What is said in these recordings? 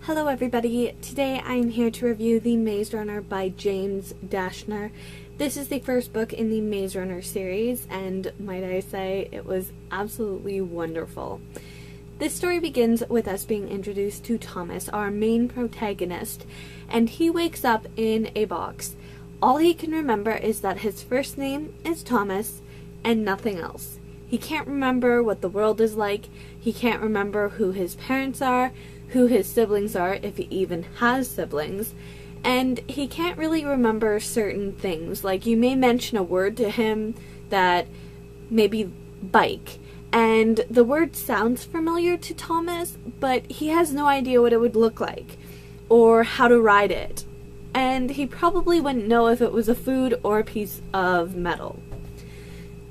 Hello everybody, today I am here to review The Maze Runner by James Dashner. This is the first book in the Maze Runner series, and might I say, it was absolutely wonderful. This story begins with us being introduced to Thomas, our main protagonist, and he wakes up in a box. All he can remember is that his first name is Thomas, and nothing else. He can't remember what the world is like, he can't remember who his parents are, who his siblings are, if he even has siblings, and he can't really remember certain things. Like, you may mention a word to him that maybe bike, and the word sounds familiar to Thomas, but he has no idea what it would look like, or how to ride it, and he probably wouldn't know if it was a food or a piece of metal.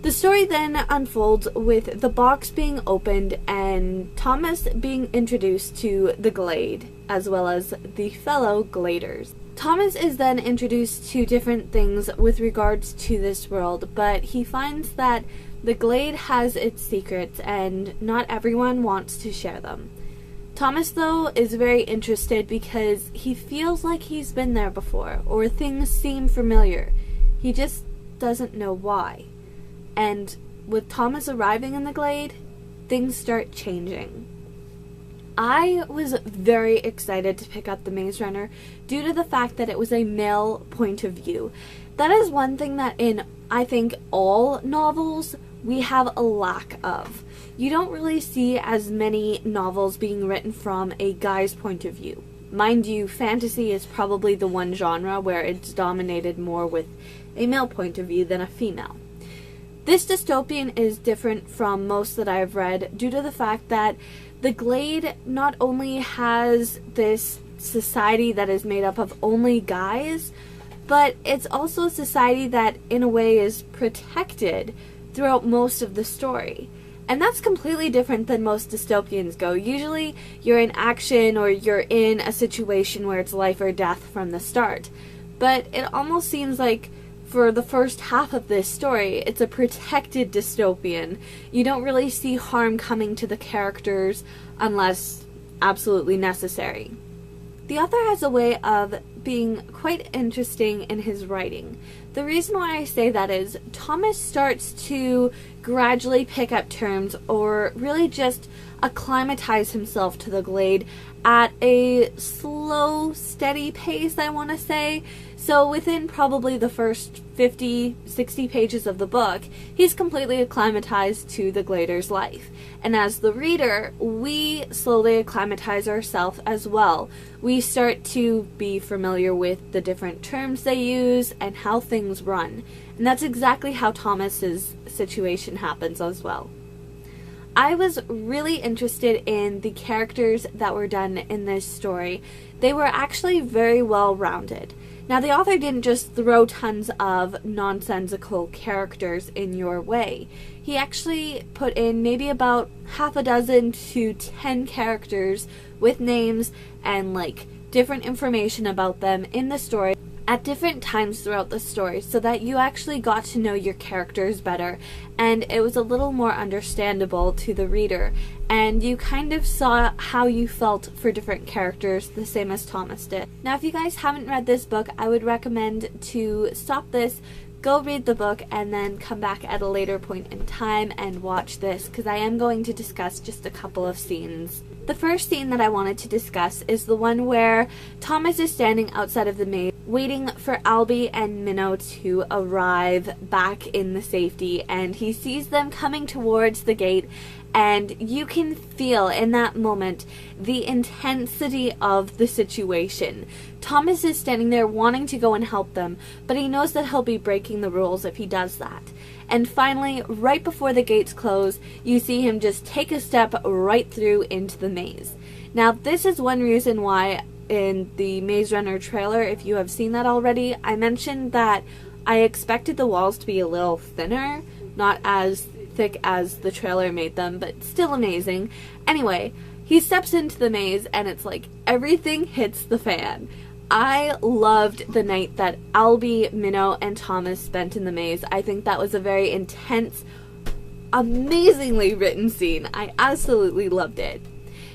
The story then unfolds with the box being opened and Thomas being introduced to the Glade, as well as the fellow Gladers. Thomas is then introduced to different things with regards to this world, but he finds that the Glade has its secrets and not everyone wants to share them. Thomas, though, is very interested because he feels like he's been there before, or things seem familiar. He just doesn't know why. And with Thomas arriving in the Glade, things start changing. I was very excited to pick up The Maze Runner due to the fact that it was a male point of view. That is one thing that in, I think, all novels we have a lack of. You don't really see as many novels being written from a guy's point of view. Mind you, fantasy is probably the one genre where it's dominated more with a male point of view than a female. This dystopian is different from most that I've read due to the fact that the Glade not only has this society that is made up of only guys, but it's also a society that in a way is protected throughout most of the story. And that's completely different than most dystopians go. Usually you're in action or you're in a situation where it's life or death from the start. But it almost seems like for the first half of this story, it's a protected dystopian. You don't really see harm coming to the characters unless absolutely necessary. The author has a way of being quite interesting in his writing. The reason why I say that is Thomas starts to gradually pick up terms or really just acclimatize himself to the Glade at a slow, steady pace, I want to say. So within probably the first 50, 60 pages of the book, he's completely acclimatized to the Glader's life. And as the reader, we slowly acclimatize ourselves as well. We start to be familiar with the different terms they use and how things run. And that's exactly how Thomas's situation happens as well. I was really interested in the characters that were done in this story. They were actually very well rounded. Now, the author didn't just throw tons of nonsensical characters in your way. He actually put in maybe about half a dozen to 10 characters with names and like different information about them in the story at different times throughout the story so that you actually got to know your characters better and it was a little more understandable to the reader and you kind of saw how you felt for different characters the same as Thomas did. Now, if you guys haven't read this book, I would recommend to stop this, go read the book, and then come back at a later point in time and watch this because I am going to discuss just a couple of scenes. The first scene that I wanted to discuss is the one where Thomas is standing outside of the maze waiting for Albie and Minnow to arrive back in the safety, and he sees them coming towards the gate, and you can feel in that moment the intensity of the situation. Thomas is standing there wanting to go and help them, but he knows that he'll be breaking the rules if he does that. And finally, right before the gates close, you see him just take a step right through into the maze. Now, this is one reason why in the Maze Runner trailer, if you have seen that already, I mentioned that I expected the walls to be a little thinner, not as thick as the trailer made them, but still amazing. Anyway, he steps into the maze and it's like everything hits the fan. I loved the night that Albie, Minnow, and Thomas spent in the maze. I think that was a very intense, amazingly written scene. I absolutely loved it.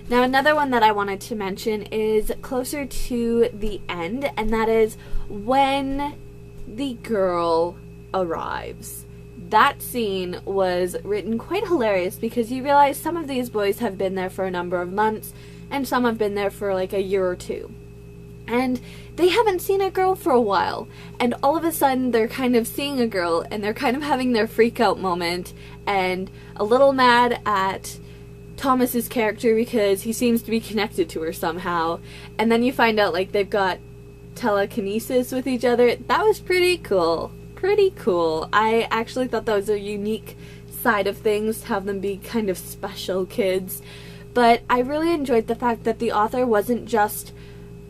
Now, another one that I wanted to mention is closer to the end, and that is when the girl arrives. That scene was written quite hilarious because you realize some of these boys have been there for a number of months and some have been there for like a year or two. And they haven't seen a girl for a while. And all of a sudden they're kind of seeing a girl and they're kind of having their freak out moment and a little mad at Thomas's character because he seems to be connected to her somehow. And then you find out like they've got telekinesis with each other. That was pretty cool. Pretty cool. I actually thought that was a unique side of things, to have them be kind of special kids. But I really enjoyed the fact that the author wasn't just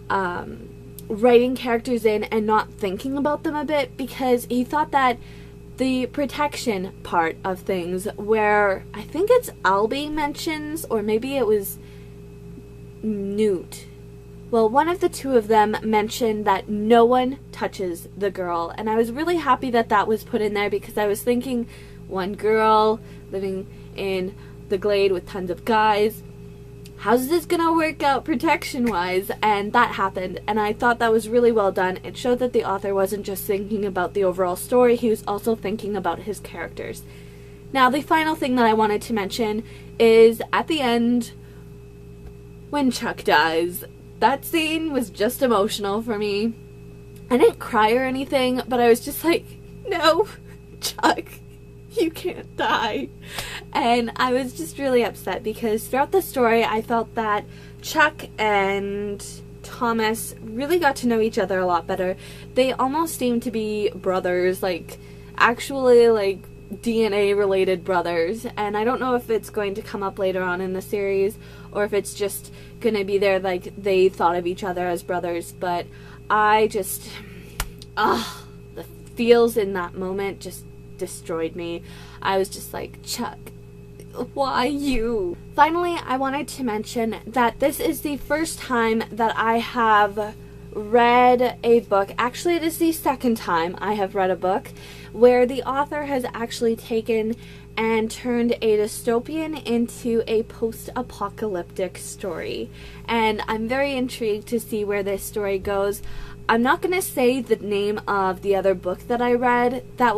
writing characters in and not thinking about them a bit, because he thought that the protection part of things, where I think it's Albie mentions, or maybe it was Newt. Well, one of the two of them mentioned that no one touches the girl, and I was really happy that that was put in there, because I was thinking one girl living in the glade with tons of guys. How's this gonna work out protection-wise? And that happened, and I thought that was really well done. It showed that the author wasn't just thinking about the overall story, he was also thinking about his characters. Now, the final thing that I wanted to mention is at the end, when Chuck dies. That scene was just emotional for me. I didn't cry or anything, but I was just like, no, Chuck, you can't die. And I was just really upset because throughout the story I felt that Chuck and Thomas really got to know each other a lot better. They almost seemed to be brothers, like actually like DNA related brothers, and I don't know if it's going to come up later on in the series or if it's just gonna be there like they thought of each other as brothers, but I just the feels in that moment just destroyed me. I was just like, Chuck, why you? Finally, I wanted to mention that this is the first time that I have read a book, actually it is the second time I have read a book, where the author has actually taken and turned a dystopian into a post-apocalyptic story. And I'm very intrigued to see where this story goes. I'm not going to say the name of the other book that I read that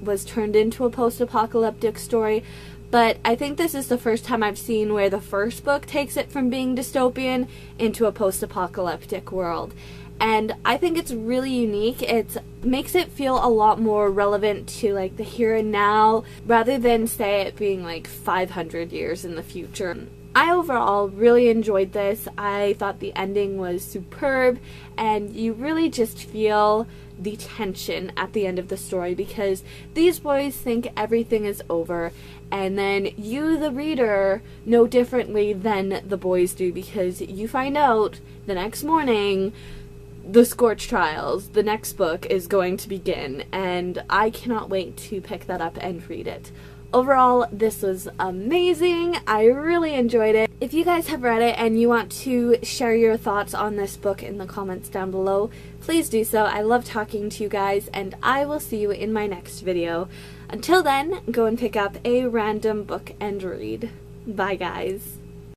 was turned into a post-apocalyptic story, but I think this is the first time I've seen where the first book takes it from being dystopian into a post-apocalyptic world. And I think it's really unique. It makes it feel a lot more relevant to like the here and now, rather than say it being like 500 years in the future. I overall really enjoyed this. I thought the ending was superb, and you really just feel the tension at the end of the story because these boys think everything is over, and then you, the reader, know differently than the boys do because you find out the next morning the Scorch Trials, the next book, is going to begin, and I cannot wait to pick that up and read it. Overall, this was amazing. I really enjoyed it. If you guys have read it and you want to share your thoughts on this book in the comments down below, please do so. I love talking to you guys, and I will see you in my next video. Until then, go and pick up a random book and read. Bye, guys.